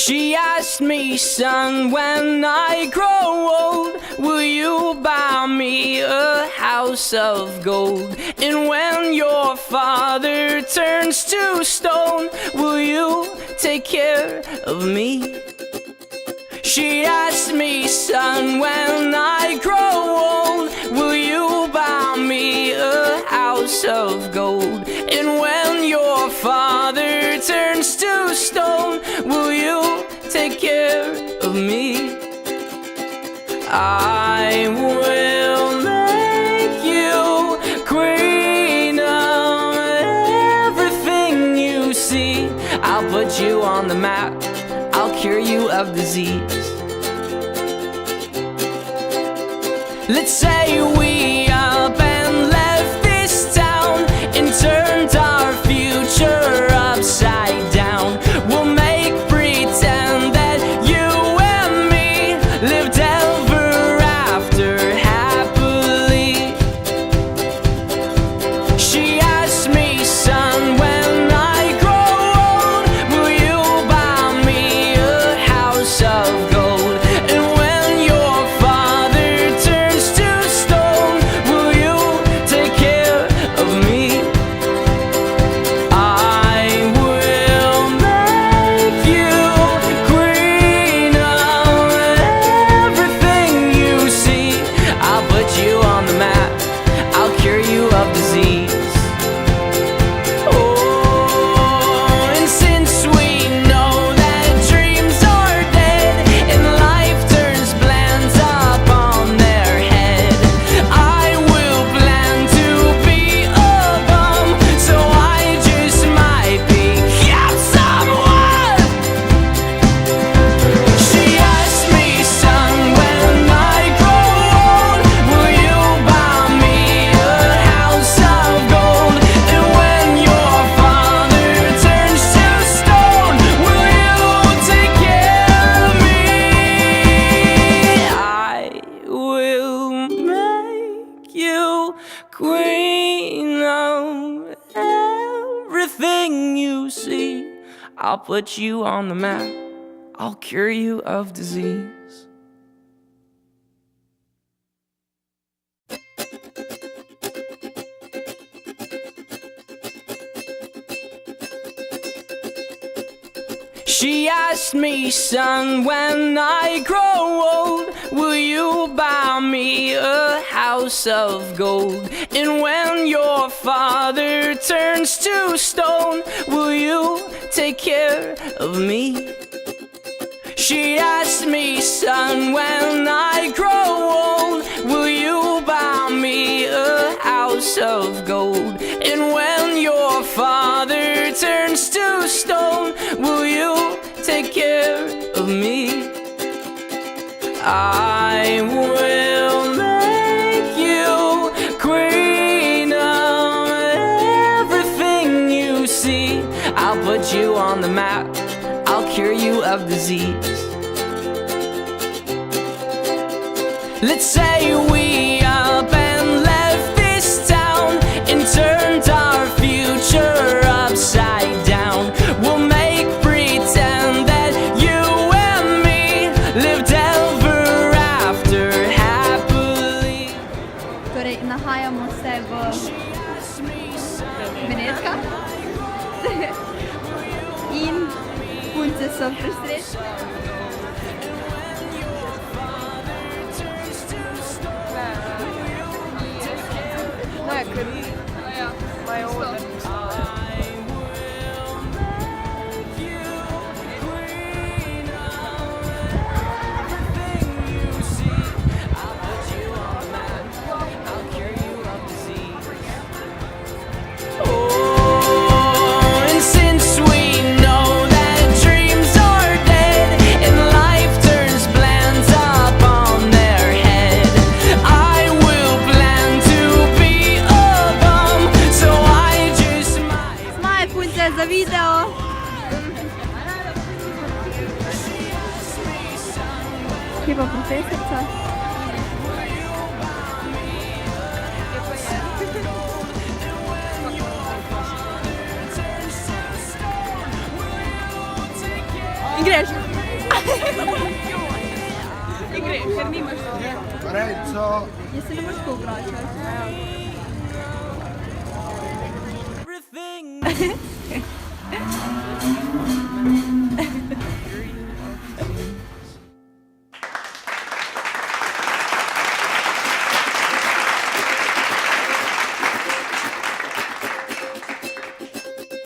She asked me, son, when I grow old, will you buy me a house of gold? And when your father turns to stone, will you take care of me? She asked me, son, when I grow old, will you buy me a house of gold? And when your father turns to stone, will you take care of me? I will make you queen of everything you see. I'll put you on the map, I'll cure you of disease. Let's say we up and left this town and turned our future upside down. We'll make pretend that you and me lived ever after happily. She asked me, son, when I grow old, will you buy me a house of gold? And when your father turns to stone, will you take care of me? I will make you queen of everything you see. I'll put you on the map, I'll cure you of disease. Oh, and since we know that dreams are dead and life turns plans up on their head, I will plan to be a bum, so I just might pick out someone. She asked me, son, when I grow old, will you buy me a house of gold? And when your father turns to stone, will you take care of me? I will make you queen of everything you see. I'll put you on the map, I'll cure you of disease. She asked me, son, when I grow old, will you buy me a house of gold? And when your father turns to stone, will you take care of me? She asked me, son, when I grow old, will you buy me a house of gold? And when your father turns to stone, will you take care of me? I will make you queen of everything you see. I'll put you on the map, I'll cure you of disease. Let's say we up and left this town and turned our future upside down. We'll make pretend that you and me lived ever after happily. Torej, nahajamo se v Benetkah in punce so pri sredi. Ne, ker imajo oder. Oh, and since we know that dreams are dead and life turns plans up on their head, I will plan to be a bum, so I just might. Smaj, punce, za video! Kje pa profesorica? In greš. Igry, ker nimaš. Rejco, Jaz se ne moreš tako obračati. Everything